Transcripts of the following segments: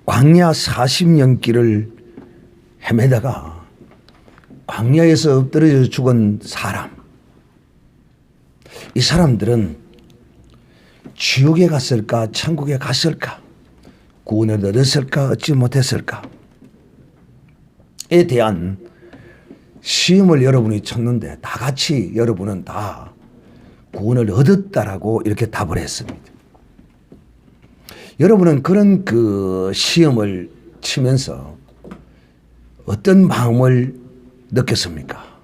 광야 40년 길을 헤매다가 광야에서 엎드려져 죽은 사람. 이 사람들은 지옥에 갔을까 천국에 갔을까 구원을 얻었을까 얻지 못했을까 에 대한 시험을 여러분이 쳤는데 다 같이 여러분은 다 구원을 얻었다라고 이렇게 답을 했습니다. 여러분은 그런 그 시험을 치면서 어떤 마음을 느꼈습니까?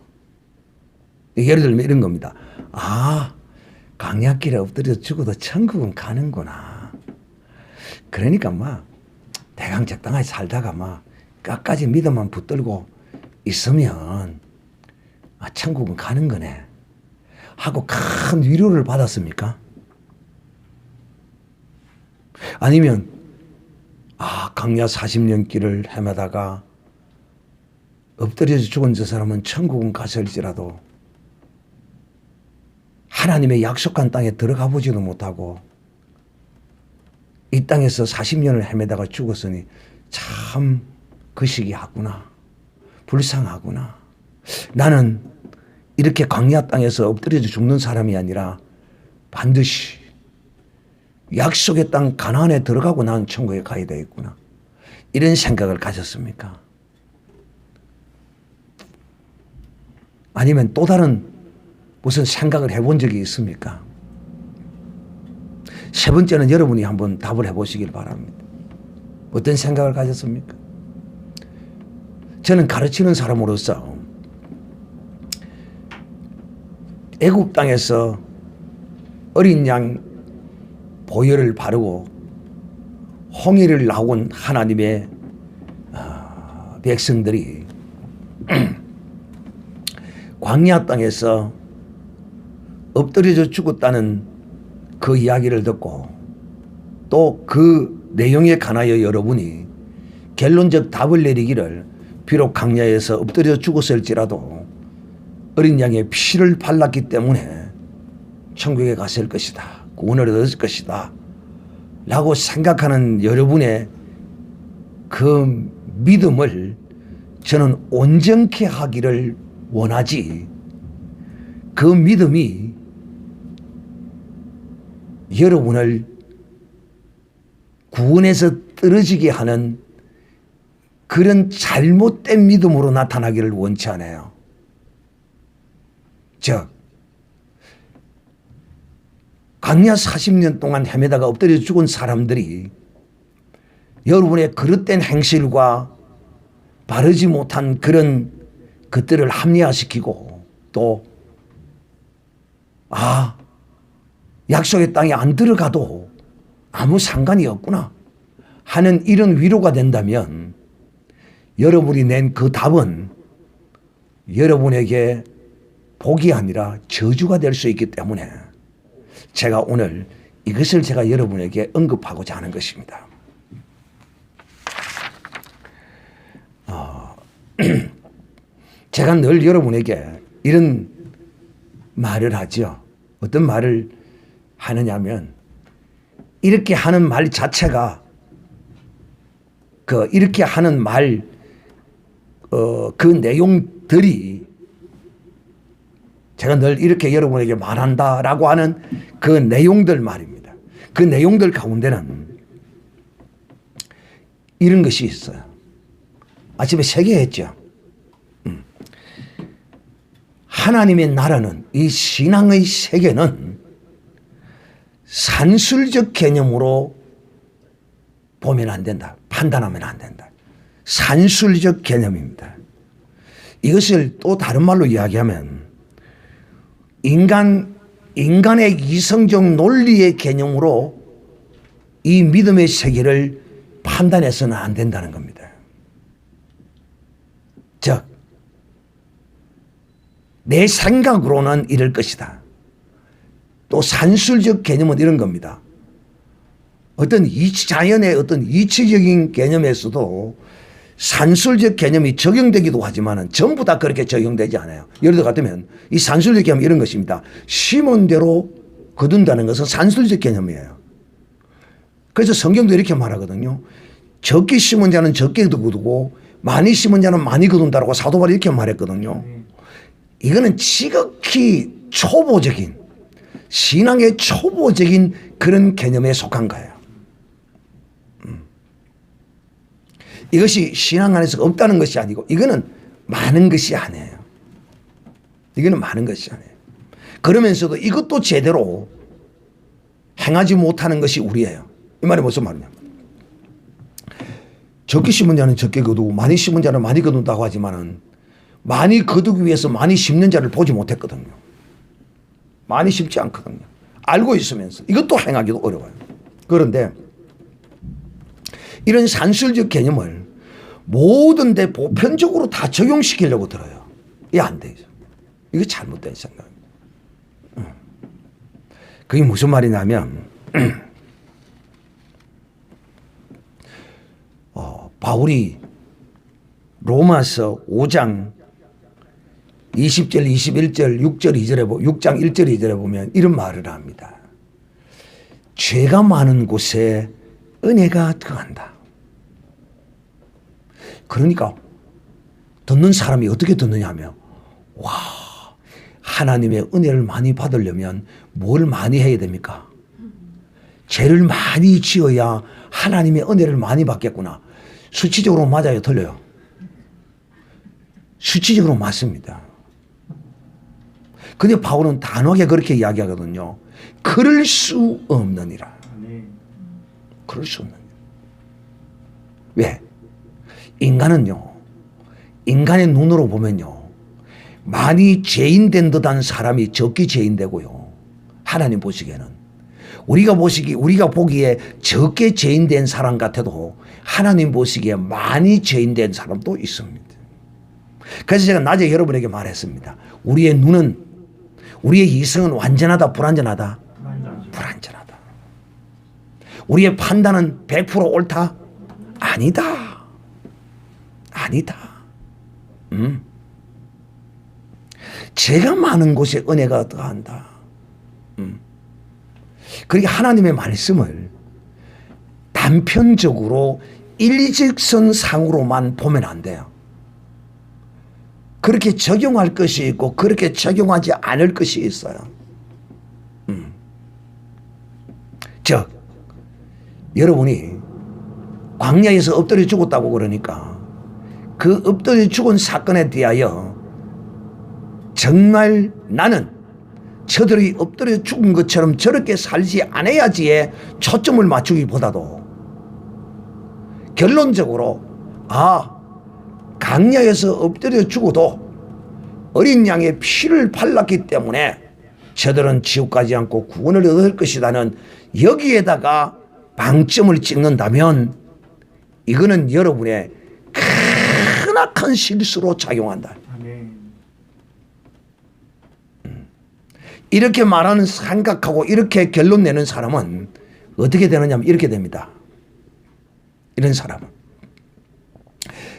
예를 들면 이런 겁니다. 아, 광야길에 엎드려 죽어도 천국은 가는구나. 그러니까 막 대강 적당하게 살다가 막 끝까지 믿음만 붙들고 있으면 천국은 가는 거네 하고 큰 위로를 받았습니까? 아니면 광야 40년 길을 헤매다가 엎드려져 죽은 저 사람은 천국은 갔을지라도 하나님의 약속한 땅에 들어가 보지도 못하고 이 땅에서 40년을 헤매다가 죽었으니 참 그 시기하구나. 불쌍하구나. 나는 이렇게 광야 땅에서 엎드려져 죽는 사람이 아니라 반드시 약속의 땅 가나안에 들어가고 난 천국에 가야 되겠구나. 이런 생각을 가졌습니까? 아니면 또 다른 무슨 생각을 해본 적이 있습니까? 세 번째는 여러분이 한번 답을 해보시길 바랍니다. 어떤 생각을 가졌습니까? 저는 가르치는 사람으로서 애굽 땅에서 어린 양 보혈을 바르고 홍해를 나온 하나님의 백성들이 광야 땅에서 엎드려져 죽었다는 그 이야기를 듣고 또 그 내용에 관하여 여러분이 결론적 답을 내리기를 비록 광야에서 엎드려 죽었을지라도 어린 양의 피를 발랐기 때문에 천국에 갔을 것이다. 구원을 얻을 것이다. 라고 생각하는 여러분의 그 믿음을 저는 온전케 하기를 원하지, 그 믿음이 여러분을 구원에서 떨어지게 하는 그런 잘못된 믿음으로 나타나기를 원치 않아요. 즉, 광야 40년 동안 헤매다가 엎드려 죽은 사람들이 여러분의 그릇된 행실과 바르지 못한 그런 것들을 합리화시키고 또 약속의 땅에 안 들어가도 아무 상관이 없구나 하는 이런 위로가 된다면 여러분이 낸 그 답은 여러분에게 복이 아니라 저주가 될 수 있기 때문에 제가 오늘 이것을 제가 여러분에게 언급하고자 하는 것입니다. 제가 늘 여러분에게 이런 말을 하죠. 어떤 말을 하느냐면 이렇게 하는 말 자체가 이렇게 하는 말 그 내용들이 제가 늘 이렇게 여러분에게 말한다라고 하는 그 내용들 말입니다. 그 내용들 가운데는 이런 것이 있어요. 아침에 세계했죠. 하나님의 나라는, 이 신앙의 세계는 산술적 개념으로 보면 안 된다. 판단하면 안 된다. 산술적 개념입니다. 이것을 또 다른 말로 이야기하면 인간의 이성적 논리의 개념으로 이 믿음의 세계를 판단해서는 안 된다는 겁니다. 즉, 내 생각으로는 이럴 것이다. 또 산술적 개념은 이런 겁니다. 어떤 자연의 어떤 이치적인 개념에서도 산술적 개념이 적용되기도 하지만 전부 다 그렇게 적용되지 않아요. 예를 들어 같으면 이 산술적 개념은 이런 것입니다. 심은 대로 거둔다는 것은 산술적 개념이에요. 그래서 성경도 이렇게 말하거든요. 적게 심은 자는 적게 거두고 많이 심은 자는 많이 거둔다라고 사도 바울이 이렇게 말했거든요. 이거는 지극히 초보적인 신앙의 초보적인 그런 개념에 속한 거예요. 이것이 신앙 안에서 없다는 것이 아니고 이거는 많은 것이 아니에요. 이거는 많은 것이 아니에요. 그러면서도 이것도 제대로 행하지 못하는 것이 우리예요. 이 말이 무슨 말이냐. 적게 심은 자는 적게 거두고 많이 심은 자는 많이 거둔다고 하지만은 많이 거두기 위해서 많이 심는 자를 보지 못했거든요. 많이 심지 않거든요. 알고 있으면서 이것도 행하기도 어려워요. 그런데 이런 산술적 개념을 모든 데 보편적으로 다 적용시키려고 들어요. 이게 안 돼요. 이거 잘못된 생각입니다. 그게 무슨 말이냐면 바울이 로마서 5장 20절, 21절, 6절, 2절에 6장 1절, 2절에 보면 이런 말을 합니다. 죄가 많은 곳에 은혜가 들어간다. 그러니까 듣는 사람이 어떻게 듣느냐 하면 와, 하나님의 은혜를 많이 받으려면 뭘 많이 해야 됩니까? 죄를 많이 지어야 하나님의 은혜를 많이 받겠구나. 수치적으로 맞아요? 틀려요? 수치적으로 맞습니다. 근데 바울은 단호하게 그렇게 이야기하거든요. 그럴 수 없느니라. 그럴 수 없느니라. 왜? 인간은요, 인간의 눈으로 보면요, 많이 죄인된 듯한 사람이 적게 죄인되고요. 하나님 보시기에는 우리가 보기에 적게 죄인된 사람 같아도 하나님 보시기에 많이 죄인된 사람도 있습니다. 그래서 제가 낮에 여러분에게 말했습니다. 우리의 눈은, 우리의 이성은 완전하다, 불완전하다? 불완전하다. 우리의 판단은 100% 옳다? 아니다. 아니다. 죄가 많은 곳에 은혜가 더한다. 그러니까 하나님의 말씀을 단편적으로 일직선상으로만 보면 안 돼요. 그렇게 적용할 것이 있고 그렇게 적용하지 않을 것이 있어요. 즉 여러분이 광야에서 엎드려 죽었다고 그러니까 그 엎드려 죽은 사건에 대하여 정말 나는 저들이 엎드려 죽은 것처럼 저렇게 살지 않아야지에 초점을 맞추기보다도 결론적으로 광야에서 엎드려 죽어도 어린 양의 피를 발랐기 때문에 저들은 지옥 가지 않고 구원을 얻을 것이라는 여기에다가 방점을 찍는다면 이거는 여러분의 크나큰 실수로 작용한다. 이렇게 말하는 생각하고 이렇게 결론 내는 사람은 어떻게 되느냐면 이렇게 됩니다. 이런 사람은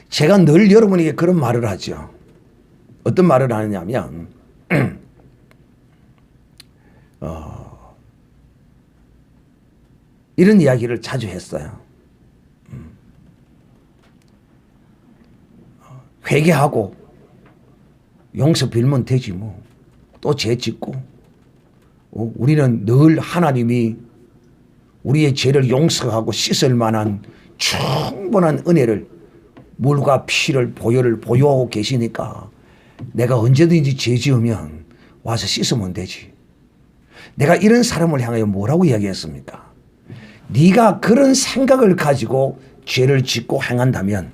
제가 늘 여러분에게 그런 말을 하죠. 어떤 말을 하느냐면 이런 이야기를 자주 했어요. 회개하고 용서 빌면 되지 뭐. 또 죄 짓고 우리는 늘 하나님이 우리의 죄를 용서하고 씻을 만한 충분한 은혜를 물과 피를 보혈을 보유하고 계시니까 내가 언제든지 죄 지으면 와서 씻으면 되지. 내가 이런 사람을 향하여 뭐라고 이야기했습니까? 네가 그런 생각을 가지고 죄를 짓고 행한다면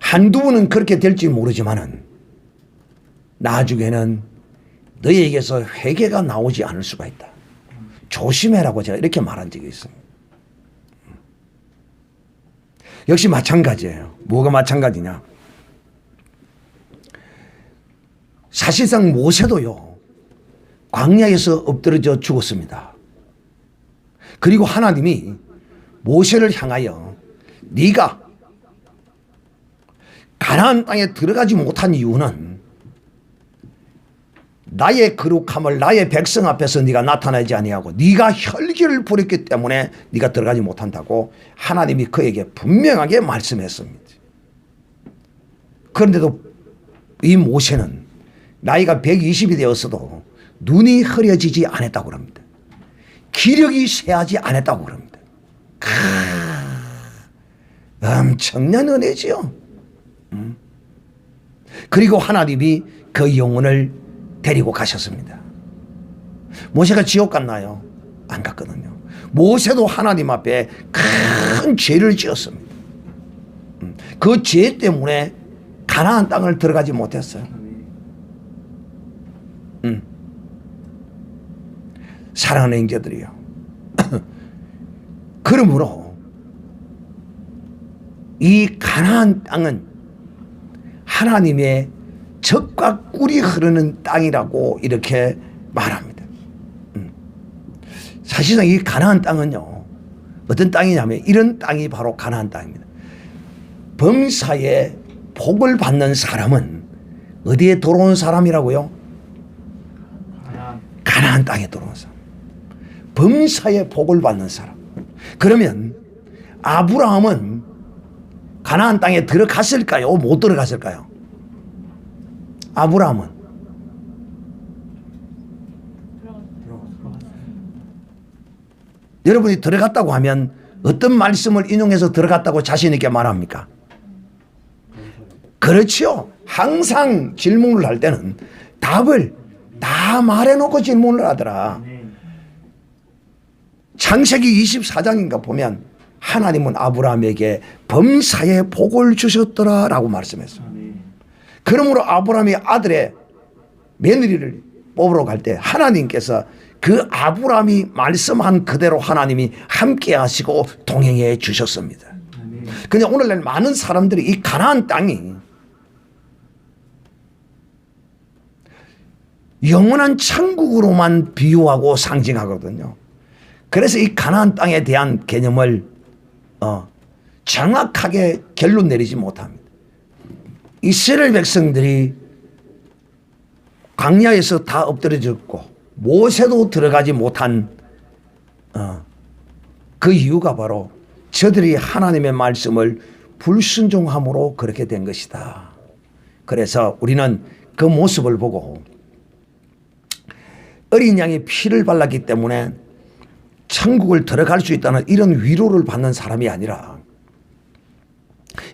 한두 번은 그렇게 될지 모르지만은 나중에는 너희에게서 회개가 나오지 않을 수가 있다. 조심해라고 제가 이렇게 말한 적이 있습니다. 역시 마찬가지예요. 뭐가 마찬가지냐? 사실상 모세도요, 광야에서 엎드러져 죽었습니다. 그리고 하나님이 모세를 향하여 네가 가나안 땅에 들어가지 못한 이유는 나의 거룩함을 나의 백성 앞에서 네가 나타내지 아니하고 네가 혈기를 부렸기 때문에 네가 들어가지 못한다고 하나님이 그에게 분명하게 말씀했습니다. 그런데도 이 모세는 나이가 120이 되었어도 눈이 흐려지지 않았다고 그럽니다. 기력이 쇠하지 않았다고 그럽니다. 엄청난 은혜지요. 그리고 하나님이 그 영혼을 데리고 가셨습니다. 모세가 지옥 갔나요? 안 갔거든요. 모세도 하나님 앞에 큰 죄를 지었습니다. 그 죄 때문에 가나안 땅을 들어가지 못했어요. 사랑하는 형제들이요. 그러므로 이 가나안 땅은 하나님의 젖과 꿀이 흐르는 땅이라고 이렇게 말합니다. 사실상 이 가나안 땅은요, 어떤 땅이냐면 이런 땅이 바로 가나안 땅입니다. 범사에 복을 받는 사람은 어디에 들어온 사람이라고요? 가나안 땅에 들어온 사람. 범사에 복을 받는 사람. 그러면 아브라함은 가나안 땅에 들어갔을까요? 못 들어갔을까요? 아브라함은 여러분이 들어갔다고 하면 어떤 말씀을 인용해서 들어갔다고 자신 있게 말합니까? 그렇죠. 항상 질문을 할 때는 답을 다 말해놓고 질문을 하더라. 창세기 24장인가 보면 하나님은 아브라함에게 범사에 복을 주셨더라 라고 말씀했어요. 그러므로 아브라함이 아들의 며느리를 뽑으러 갈 때 하나님께서 그 아브라함이 말씀한 그대로 하나님이 함께 하시고 동행해 주셨습니다. 그런데 오늘날 많은 사람들이 이 가나안 땅이 영원한 천국으로만 비유하고 상징하거든요. 그래서 이 가나안 땅에 대한 개념을 정확하게 결론 내리지 못합니다. 이스라엘 백성들이 광야에서 다 엎드려졌고 모세도 들어가지 못한 그 이유가 바로 저들이 하나님의 말씀을 불순종함으로 그렇게 된 것이다. 그래서 우리는 그 모습을 보고 어린 양의 피를 발랐기 때문에 천국을 들어갈 수 있다는 이런 위로를 받는 사람이 아니라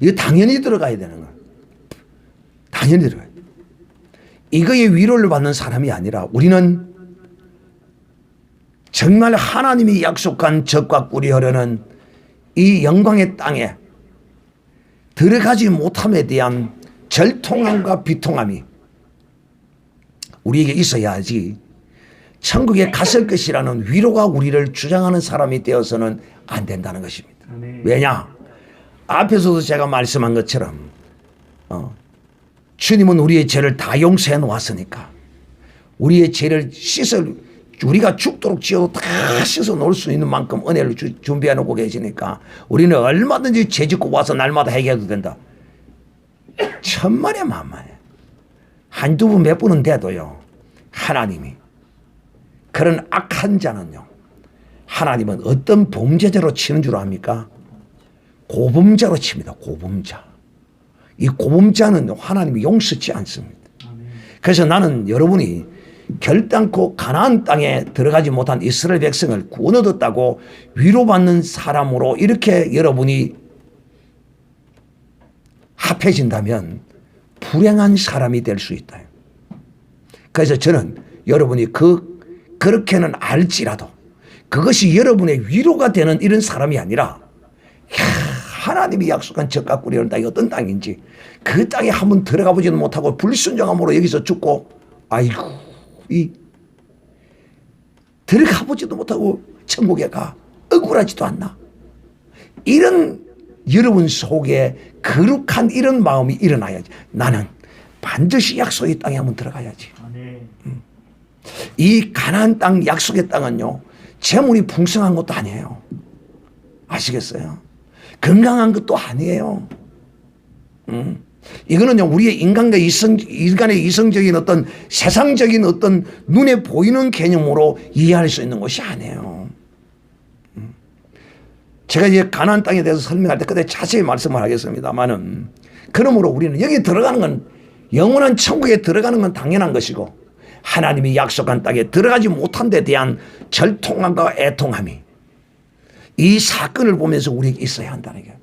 이거 당연히 들어가야 되는 거예요. 당연히 들어가야 돼요. 이거에 위로를 받는 사람이 아니라 우리는 정말 하나님이 약속한 젖과 꿀이 흐르는 이 영광의 땅에 들어가지 못함에 대한 절통함과 비통함이 우리에게 있어야지 천국에 갔을 것이라는 위로가 우리를 주장하는 사람이 되어서는 안 된다는 것입니다. 왜냐? 앞에서도 제가 말씀한 것처럼 주님은 우리의 죄를 다 용서해 놓았으니까 우리의 죄를 우리가 죽도록 지어도 다 씻어 놓을 수 있는 만큼 은혜를 준비해 놓고 계시니까 우리는 얼마든지 죄 짓고 와서 날마다 회개해도 된다. 천만에 만만해. 한두 번 몇 번은 돼도요. 하나님이 그런 악한 자는요. 하나님은 어떤 범죄자로 치는 줄 압니까? 고범자로 칩니다. 고범자. 이 고범자는 하나님이 용서치 않습니다. 그래서 나는 여러분이 결단코 가나안 땅에 들어가지 못한 이스라엘 백성을 구원 얻었다고 위로받는 사람으로 이렇게 여러분이 합해진다면 불행한 사람이 될 수 있다. 그래서 저는 여러분이 그렇게는 알지라도 그것이 여러분의 위로가 되는 이런 사람이 아니라 하나님이 약속한 젖과 꿀이 흐르는 땅이 어떤 땅인지 그 땅에 한번 들어가 보지도 못하고 불순종함으로 여기서 죽고 아이고 들어가 보지도 못하고 천국에 가 억울하지도 않나. 이런 여러분 속에 거룩한 이런 마음이 일어나야지. 나는 반드시 약속의 땅에 한번 들어가야지. 이 가나안 땅 약속의 땅은요 재물이 풍성한 것도 아니에요. 아시겠어요? 건강한 것도 아니에요. 이거는요, 우리의 인간의 이성적인 어떤 세상적인 어떤 눈에 보이는 개념으로 이해할 수 있는 것이 아니에요. 제가 이제 가나안 땅에 대해서 설명할 때 그때 자세히 말씀을 하겠습니다만은, 그러므로 우리는 여기 들어가는 건, 영원한 천국에 들어가는 건 당연한 것이고, 하나님이 약속한 땅에 들어가지 못한 데 대한 절통함과 애통함이 이 사건을 보면서 우리에게 있어야 한다는 거예요.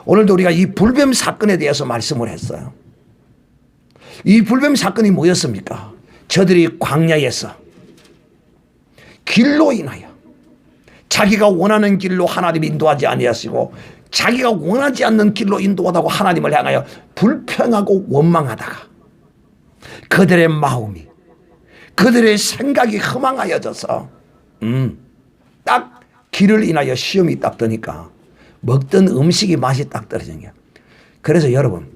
오늘도 우리가 이 불뱀 사건에 대해서 말씀을 했어요. 이 불뱀 사건이 뭐였습니까? 저들이 광야에서 길로 인하여 자기가 원하는 길로 하나님이 인도하지 아니하시고 자기가 원하지 않는 길로 인도하다고 하나님을 향하여 불평하고 원망하다가 그들의 마음이, 그들의 생각이 허망하여져서 딱 길을 인하여 시험이 딱 드니까 먹던 음식이 맛이 딱 떨어지는 거야. 그래서 여러분,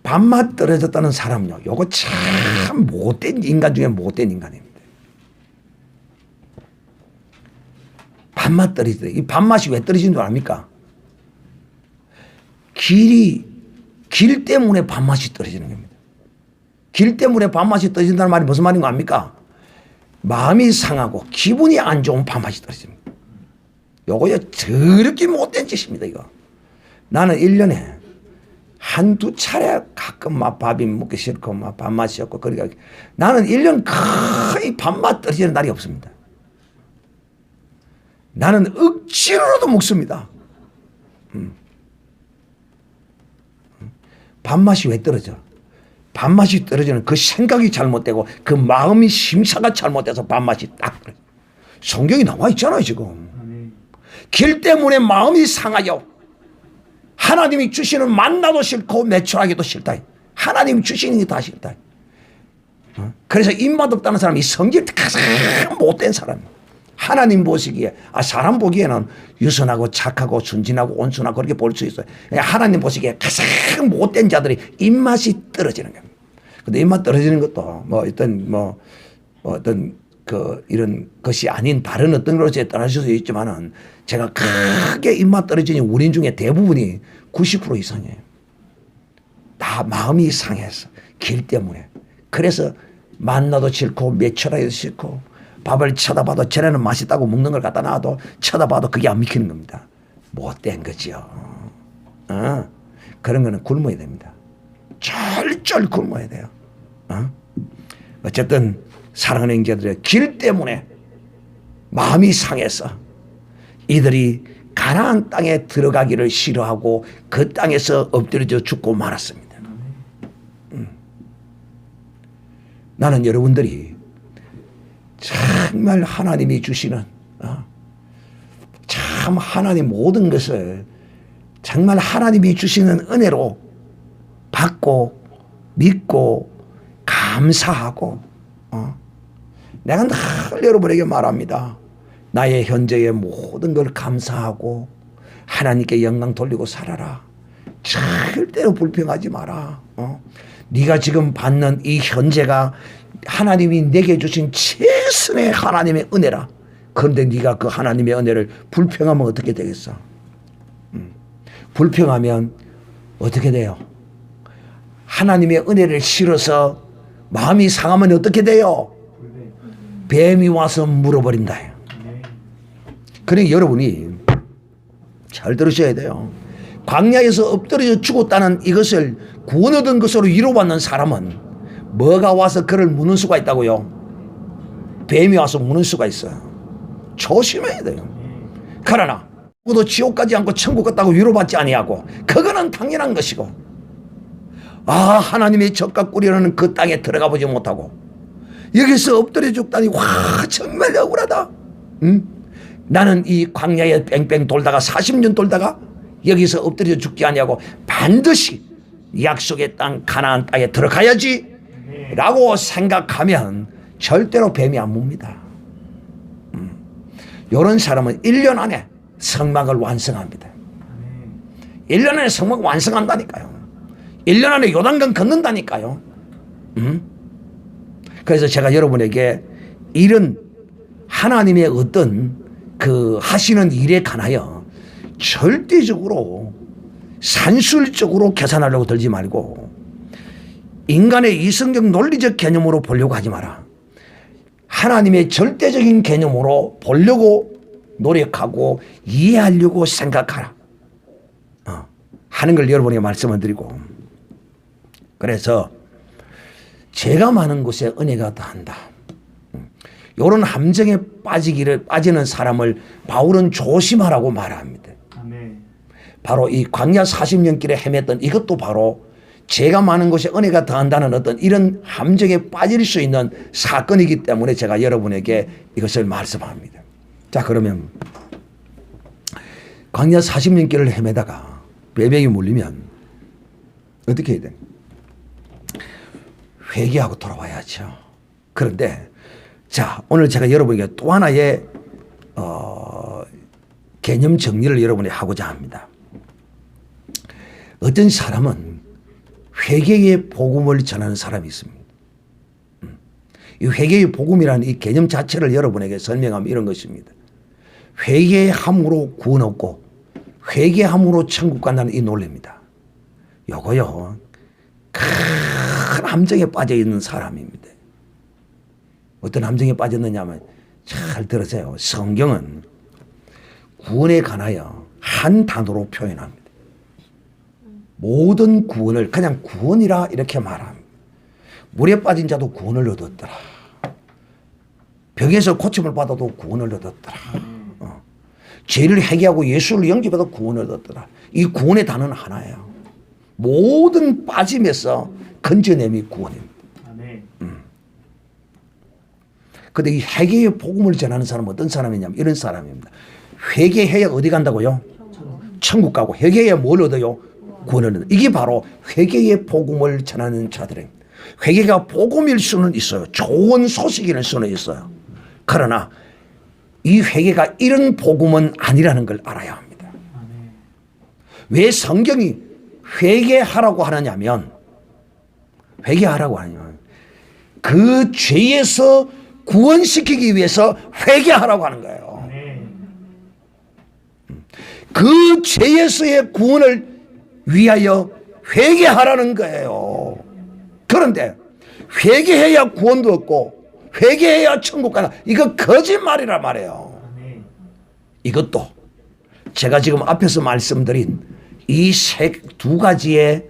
밥맛 떨어졌다는 사람은요, 요거 참 못된 인간 중에 못된 인간입니다. 밥맛 떨어지다. 이 밥맛이 왜 떨어지는 줄 압니까? 길 때문에 밥맛이 떨어지는 겁니다. 길 때문에 밥맛이 떨어진다는 말이 무슨 말인 거 압니까? 마음이 상하고 기분이 안 좋은 밥맛이 떨어집니다. 요거요, 저렇게 못된 짓입니다, 이거. 나는 1년에 한두 차례 가끔 막 밥이 먹기 싫고 막 밥맛이 없고 그러니까 나는 1년 거의 밥맛 떨어지는 날이 없습니다. 나는 억지로라도 먹습니다. 밥맛이 왜 떨어져? 밥맛이 떨어지는 그 생각이 잘못되고 그 마음이 심사가 잘못돼서 밥맛이 딱 떨어져. 성경이 나와 있잖아요, 지금. 길 때문에 마음이 상하여 하나님이 주시는 만나도 싫고 매출하기도 싫다. 하나님이 주시는 게 다 싫다. 그래서 입맛 없다는 사람이 성질 가장 못된 사람이에요. 하나님 보시기에, 사람 보기에는 유선하고 착하고 순진하고 온순하고 그렇게 볼 수 있어요. 하나님 보시기에 가장 못된 자들이 입맛이 떨어지는 겁니다. 근데 입맛 떨어지는 것도 어떤 이런 것이 아닌 다른 어떤 것에 떨어질 수 있지만은 제가 크게 입맛 떨어지는 우린 중에 대부분이 90% 이상이에요. 다 마음이 상해서 길 때문에. 그래서 만나도 싫고 매출하기도 싫고 밥을 쳐다봐도 쟤네는 맛있다고 먹는 걸 갖다 놔도 쳐다봐도 그게 안 먹히는 겁니다. 못된 거죠. 그런 거는 굶어야 됩니다. 절절 굶어야 돼요. 어쨌든 사랑하는 형제들의 길 때문에 마음이 상해서 이들이 가나안 땅에 들어가기를 싫어하고 그 땅에서 엎드려져 죽고 말았습니다. 나는 여러분들이 정말 하나님이 주시는 참 하나님 모든 것을 정말 하나님이 주시는 은혜로 받고 믿고 감사하고 내가 늘 여러분에게 말합니다. 나의 현재의 모든 걸 감사하고 하나님께 영광 돌리고 살아라. 절대로 불평하지 마라. 네가 지금 받는 이 현재가 하나님이 내게 주신 최선의 하나님의 은혜라. 그런데 네가 그 하나님의 은혜를 불평하면 어떻게 되겠어? 불평하면 어떻게 돼요? 하나님의 은혜를 싫어서 마음이 상하면 어떻게 돼요? 뱀이 와서 물어버린다. 그러니까 여러분이 잘 들으셔야 돼요. 광야에서 엎드려져 죽었다는 이것을 구원 얻은 것으로 위로받는 사람은 뭐가 와서 그를 무는 수가 있다고요? 뱀이 와서 무는 수가 있어요. 조심해야 돼요. 그러나 누구도 지옥 가지 않고 천국 갔다고 위로받지 아니하고 그거는 당연한 것이고 하나님의 젖과 꿀이라는 그 땅에 들어가 보지 못하고 여기서 엎드려 죽다니 와 정말 억울하다. 나는 이 광야에 뺑뺑 돌다가 40년 돌다가 여기서 엎드려 죽지 아니하고 반드시 약속의 땅 가나안 땅에 들어가야지 라고 생각하면 절대로 뱀이 안 뭅니다. 이런 사람은 1년 안에 성막을 완성합니다. 1년 안에 성막 완성한다니까요. 1년 안에 요단강 걷는다니까요. 그래서 제가 여러분에게 이런 하나님의 어떤 그 하시는 일에 관하여 절대적으로 산술적으로 계산하려고 들지 말고 인간의 이성적 논리적 개념으로 보려고 하지 마라. 하나님의 절대적인 개념으로 보려고 노력하고 이해하려고 생각하라. 하는 걸 여러분에게 말씀을 드리고, 그래서 죄가 많은 곳에 은혜가 더한다. 이런 함정에 빠지는 사람을 바울은 조심하라고 말합니다. 아멘. 바로 이 광야 40년 길에 헤맸던 이것도 바로 죄가 많은 곳에 은혜가 더한다는 어떤 이런 함정에 빠질 수 있는 사건이기 때문에 제가 여러분에게 이것을 말씀합니다. 자, 그러면 광야 40년 길을 헤매다가 배병이 물리면 어떻게 해야 돼? 회개하고 돌아와야죠. 그런데 자, 오늘 제가 여러분에게 또 하나의 개념 정리를 여러분에게 하고자 합니다. 어떤 사람은 회개의 복음을 전하는 사람이 있습니다. 이 회개의 복음이라는 이 개념 자체를 여러분에게 설명하면 이런 것입니다. 회개함으로 구원 얻고 회개함으로 천국 간다는 이 논리입니다. 요거요, 큰 함정에 빠져 있는 사람입니다. 어떤 함정에 빠졌느냐면 잘 들으세요. 성경은 구원에 관하여 한 단어로 표현합니다. 모든 구원을 그냥 구원이라 이렇게 말합니다. 물에 빠진 자도 구원을 얻었더라. 병에서 고침을 받아도 구원을 얻었더라. 죄를 회개하고 예수를 영접해도 구원을 얻었더라. 이 구원의 단어는 하나예요. 모든 빠짐에서 건져냄이 구원입니다. 그런데 이 회개의 복음을 전하는 사람은 어떤 사람이냐면 이런 사람입니다. 회개해야 어디 간다고요? 천국 가고, 회개해야 뭘 얻어요? 구원을 얻어요. 이게 바로 회개의 복음을 전하는 자들입니다. 회개가 복음일 수는 있어요. 좋은 소식일 수는 있어요. 그러나 이 회개가 이런 복음은 아니라는 걸 알아야 합니다. 왜 성경이 회개하라고 하느냐면, 회개하라고 하냐면 그 죄에서 구원시키기 위해서 회개하라고 하는 거예요. 그 죄에서의 구원을 위하여 회개하라는 거예요. 그런데 회개해야 구원도 얻고 회개해야 천국 가다, 이거 거짓말이란 말이에요. 이것도 제가 지금 앞에서 말씀드린 이 두 가지의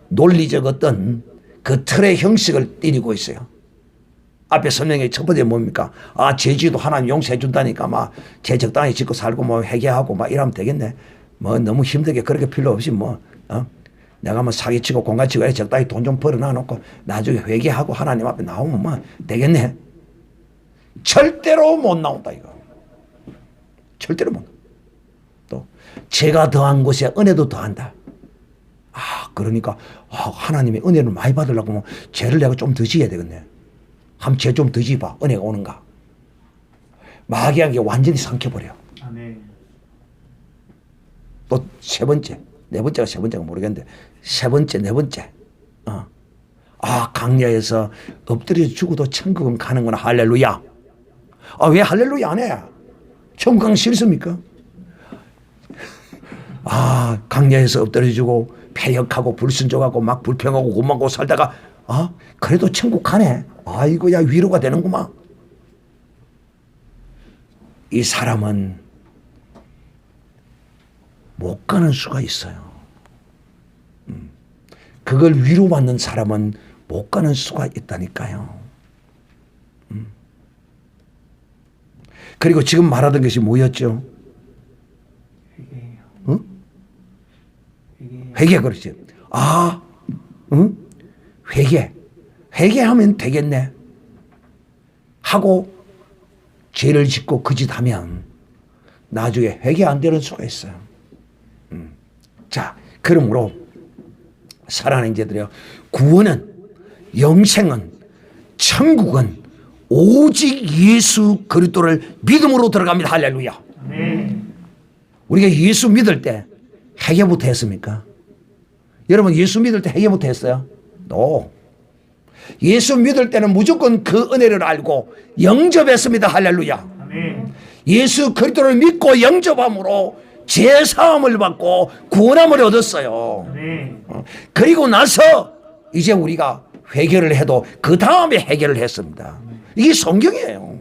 논리적 어떤 그 틀의 형식을 띠리고 있어요. 앞에 설명의 첫 번째 뭡니까? 아, 죄지도 하나님 용서해 준다니까 막 죄 적당히 짓고 살고 뭐 회개하고 막 이러면 되겠네. 뭐 너무 힘들게 그렇게 필요 없이 내가 뭐 사기치고 공간치고 적당히 돈 좀 벌어놔 놓고 나중에 회개하고 하나님 앞에 나오면 뭐 되겠네. 절대로 못 나온다 이거. 절대로 못 나온다. 또 죄가 더한 곳에 은혜도 더한다. 아, 그러니까 하나님의 은혜를 많이 받으려고 하면 죄를 내가 좀 더 지어야 되겠네. 한번 죄 좀 더 지어봐. 은혜가 오는가. 마귀에게 완전히 삼켜버려. 또 세 번째, 네 번째가 세 번째가 모르겠는데 세 번째, 네 번째. 강야에서 엎드려 죽어도 천국은 가는구나. 할렐루야. 왜 할렐루야 안 해? 천국 가기 싫습니까? 강야에서 엎드려 주고 패역하고 불순종하고 막 불평하고 고만고 살다가 그래도 천국 가네. 아이고야, 위로가 되는구만. 이 사람은 못 가는 수가 있어요. 그걸 위로받는 사람은 못 가는 수가 있다니까요. 그리고 지금 말하던 것이 뭐였죠? 회개, 그렇지. 회개하면 되겠네 하고 죄를 짓고 그 짓 하면 나중에 회개 안 되는 수가 있어요. 자, 그러므로 사랑하는 자들이여, 구원은, 영생은, 천국은 오직 예수 그리스도를 믿음으로 들어갑니다. 할렐루야. 우리가 예수 믿을 때 회개부터 했습니까? 여러분, 예수 믿을 때 회개부터 했어요? No. 예수 믿을 때는 무조건 그 은혜를 알고 영접했습니다. 할렐루야. 예수 그리스도를 믿고 영접함으로 죄사함을 받고 구원함을 얻었어요. 그리고 나서 이제 우리가 회개를 해도 그 다음에 해결을 했습니다. 이게 성경이에요.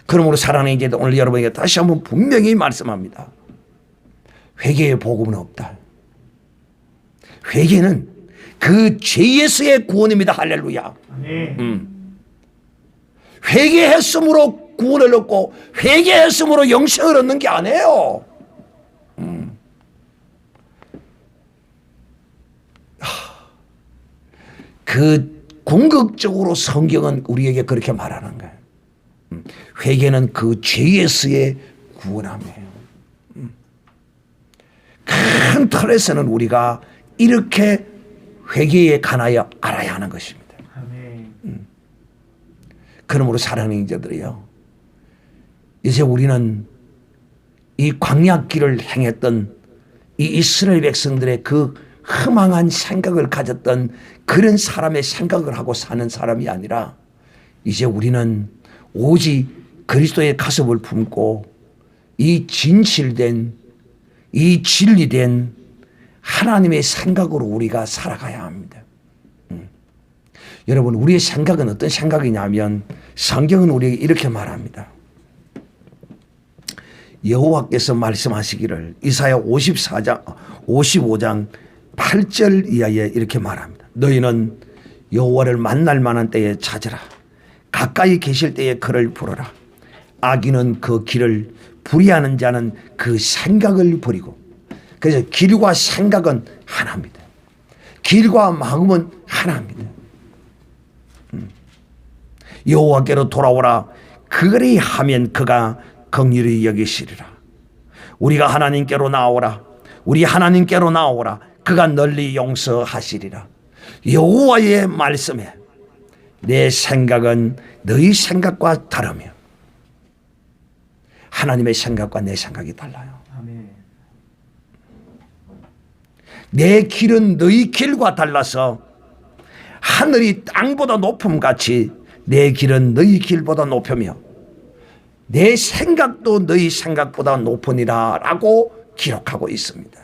그러므로 사랑하는 이제 오늘 여러분에게 다시 한번 분명히 말씀합니다. 회개의 복음은 없다. 회개는 그 죄에서의 구원입니다. 할렐루야. 회개했으므로 구원을 얻고 회개했으므로 영생을 얻는 게 아니에요. 그 궁극적으로 성경은 우리에게 그렇게 말하는 거예요. 회개는 그 죄에서의 구원함이에요. 큰 틀에서는 우리가 이렇게 회개에 관하여 알아야 하는 것입니다. 그러므로 사랑하는 인자들이요, 이제 우리는 이 광야길을 행했던 이 이스라엘 백성들의 그 허망한 생각을 가졌던 그런 사람의 생각을 하고 사는 사람이 아니라 이제 우리는 오직 그리스도의 가슴을 품고 이 진실된, 이 진리된 하나님의 생각으로 우리가 살아가야 합니다. 여러분, 우리의 생각은 어떤 생각이냐면 성경은 우리에게 이렇게 말합니다. 여호와께서 말씀하시기를 이사야 55장 8절 이하에 이렇게 말합니다. 너희는 여호와를 만날 만한 때에 찾으라. 가까이 계실 때에 그를 부르라. 악인은 그 길을 불의하는 자는 그 생각을 버리고. 그래서 길과 생각은 하나입니다. 길과 마음은 하나입니다. 여호와께로 돌아오라. 그리하면 그가 긍휼히 여기시리라. 우리가 하나님께로 나오라. 우리 하나님께로 나오라. 그가 널리 용서하시리라. 여호와의 말씀에 내 생각은 너희 생각과 다르며 하나님의 생각과 내 생각이 달라요. 내 길은 너희 길과 달라서 하늘이 땅보다 높음 같이 내 길은 너희 길보다 높으며 내 생각도 너희 생각보다 높으니라 라고 기록하고 있습니다.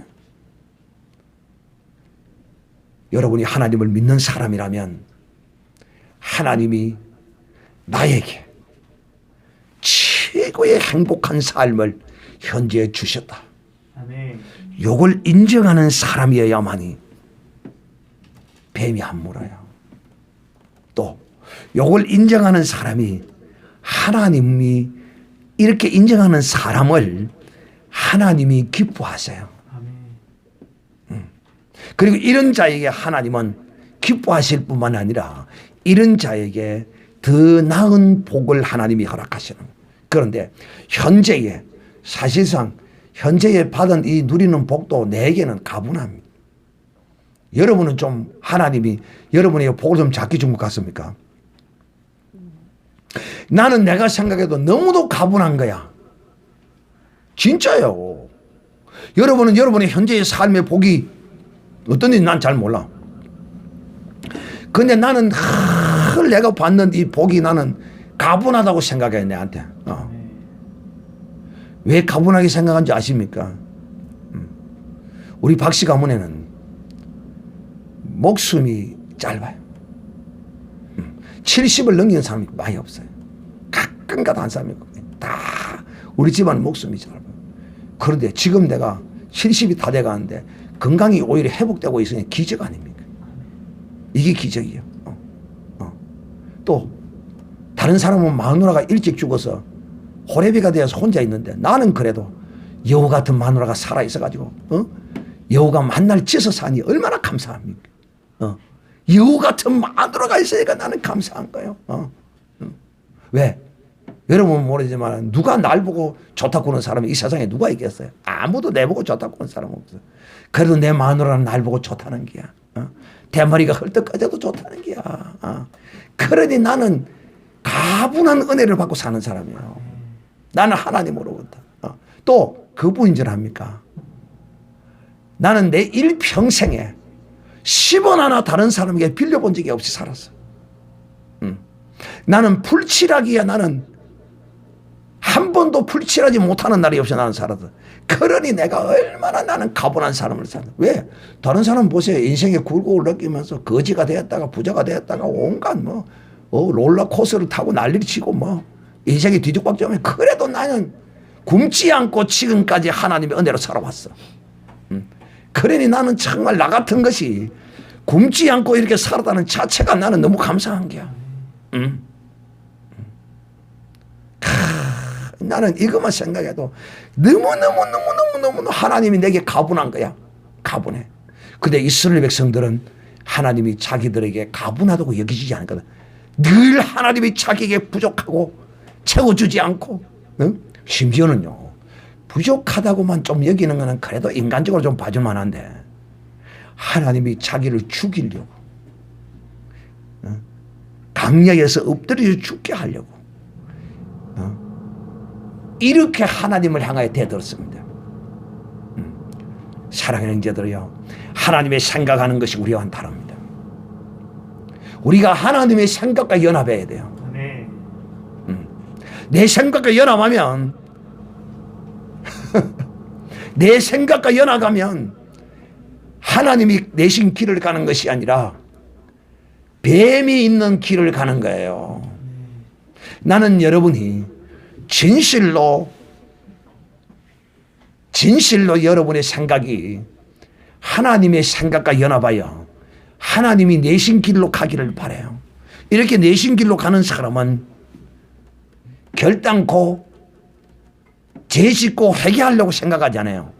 여러분이 하나님을 믿는 사람이라면 하나님이 나에게 최고의 행복한 삶을 현재 주셨다. 요걸 인정하는 사람이어야만이 뱀이 안 물어요. 또 요걸 인정하는 사람이 하나님이 이렇게 인정하는 사람을 하나님이 기뻐하세요. 그리고 이런 자에게 하나님은 기뻐하실 뿐만 아니라 이런 자에게 더 나은 복을 하나님이 허락하시는 거예요. 그런데 현재에 사실상 현재에 받은 이 누리는 복도 내게는 가분합니다. 여러분은 좀 하나님이 여러분에게 복을 좀 작게 준 것 같습니까? 나는 내가 생각해도 너무도 가분한 거야. 진짜요. 여러분은 여러분의 현재의 삶의 복이 어떤지 난 잘 몰라. 근데 나는 내가 받는 이 복이 나는 가분하다고 생각해, 내한테. 왜 가분하게 생각한지 아십니까? 우리 박씨 가문에는 목숨이 짧아요. 70을 넘기는 사람이 많이 없어요. 가끔가다 한 사람이 다 우리 집안은 목숨이 짧아요. 그런데 지금 내가 70이 다 돼가는데 건강이 오히려 회복되고 있으니 기적 아닙니까? 이게 기적이에요. 또 다른 사람은 마누라가 일찍 죽어서 호래비가 되어서 혼자 있는데 나는 그래도 여우 같은 마누라가 살아있어가지고 여우가 만날 찢어 사니 얼마나 감사합니까? 여우 같은 마누라가 있으니까 나는 감사한 거예요. 왜? 여러분 모르지만 누가 날 보고 좋다고 그러는 사람이 이 세상에 누가 있겠어요? 아무도 내 보고 좋다고 그러는 사람 없어요. 그래도 내 마누라는 날 보고 좋다는 게야. 대머리가 헐떡거려도 좋다는 게야. 그러니 나는 가분한 은혜를 받고 사는 사람이에요. 나는 하나님으로부터. 또 그뿐인 줄 압니까? 나는 내 일평생에 10원 하나 다른 사람에게 빌려본 적이 없이 살았어. 나는 불칠하기야 나는 한 번도 풀칠하지 못하는 날이 없이 나는 살았어. 그러니 내가 얼마나 나는 가분한 삶을 살았어. 왜? 다른 사람 보세요. 인생에 굴곡을 느끼면서 거지가 되었다가 부자가 되었다가 온갖 롤러코스터를 타고 난리를 치고 인생이 뒤죽박죽하면, 그래도 나는 굶지 않고 지금까지 하나님의 은혜로 살아왔어. 그러니 나는 정말 나 같은 것이 굶지 않고 이렇게 살았다는 자체가 나는 너무 감사한 게야. 나는 이것만 생각해도 너무너무 하나님이 내게 가분한 거야. 가분해. 근데 이스라엘 백성들은 하나님이 자기들에게 가분하다고 여기지지 않거든. 늘 하나님이 자기에게 부족하고 채워주지 않고, 심지어는요, 부족하다고만 좀 여기는 거는 그래도 인간적으로 좀 봐줄 만한데, 하나님이 자기를 죽이려고, 강야에서 엎드려 죽게 하려고, 이렇게 하나님을 향하여 대들었습니다. 사랑하는 형제들이요, 하나님의 생각하는 것이 우리와는 다릅니다. 우리가 하나님의 생각과 연합해야 돼요. 내 생각과 연합하면 내 생각과 연합하면 하나님이 내신 길을 가는 것이 아니라 뱀이 있는 길을 가는 거예요. 나는 여러분이 진실로 여러분의 생각이 하나님의 생각과 연합하여 하나님이 내신 길로 가기를 바라요. 이렇게 내신 길로 가는 사람은 결단코 죄짓고 회개하려고 생각하지 않아요.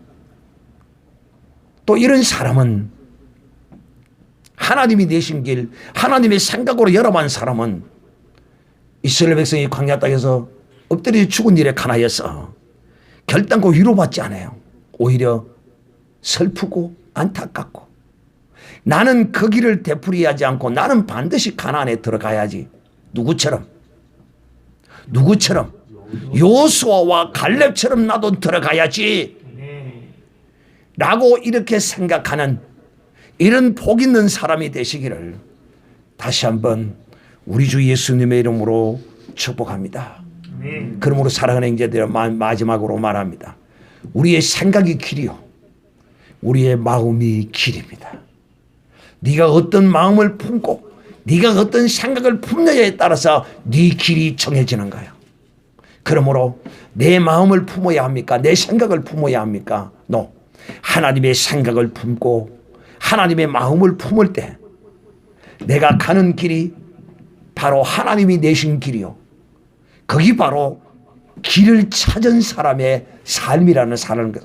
또 이런 사람은 하나님이 내신 길, 하나님의 생각으로 연합한 사람은 이스라엘 백성이 광야 땅에서 엎드려 죽은 일에 관하여서 결단코 위로받지 않아요. 오히려 슬프고 안타깝고, 나는 그 길을 되풀이하지 않고 나는 반드시 가나안에 들어가야지. 누구처럼 여호수아와 갈렙처럼 나도 들어가야지 라고 이렇게 생각하는 이런 복 있는 사람이 되시기를 다시 한번 우리 주 예수님의 이름으로 축복합니다. 그러므로 사랑하는 형제들, 마지막으로 말합니다. 우리의 생각이 길이요, 우리의 마음이 길입니다. 네가 어떤 마음을 품고 네가 어떤 생각을 품느냐에 따라서 네 길이 정해지는 거예요. 그러므로 내 마음을 품어야 합니까? 내 생각을 품어야 합니까? No. 하나님의 생각을 품고 하나님의 마음을 품을 때 내가 가는 길이 바로 하나님이 내신 길이요, 거기 바로 길을 찾은 사람의 삶이라는 것,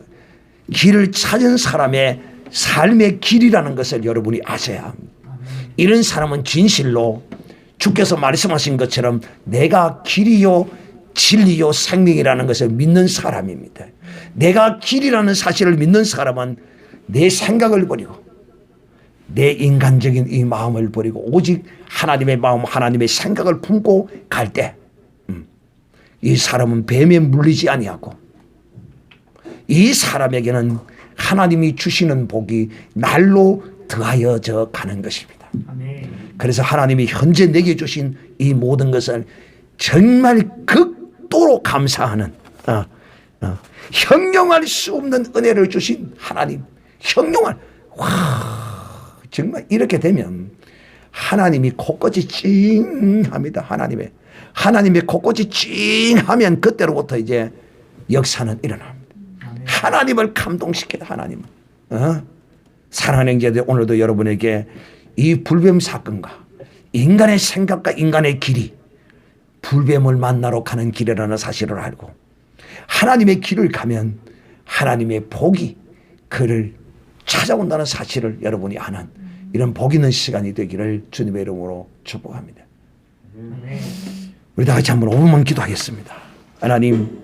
길을 찾은 사람의 삶의 길이라는 것을 여러분이 아셔야 합니다. 이런 사람은 진실로 주께서 말씀하신 것처럼 내가 길이요 진리요 생명이라는 것을 믿는 사람입니다. 내가 길이라는 사실을 믿는 사람은 내 생각을 버리고 내 인간적인 이 마음을 버리고 오직 하나님의 마음, 하나님의 생각을 품고 갈 때 이 사람은 뱀에 물리지 아니하고 이 사람에게는 하나님이 주시는 복이 날로 더하여져 가는 것입니다. 그래서 하나님이 현재 내게 주신 이 모든 것을 정말 극도로 감사하는 형용할 수 없는 은혜를 주신 하나님, 정말 이렇게 되면 하나님이 코끝이 찡합니다. 하나님의 코끝이 찡하면 그때로부터 이제 역사는 일어납니다. 하나님을 감동시켜요. 하나님은. 사랑하는 형제들, 오늘도 여러분에게 이 불뱀 사건과 인간의 생각과 인간의 길이 불뱀을 만나러 가는 길이라는 사실을 알고 하나님의 길을 가면 하나님의 복이 그를 찾아온다는 사실을 여러분이 아는 이런 복 있는 시간이 되기를 주님의 이름으로 축복합니다. 우리 다 같이 한번 5분만 기도하겠습니다. 하나님,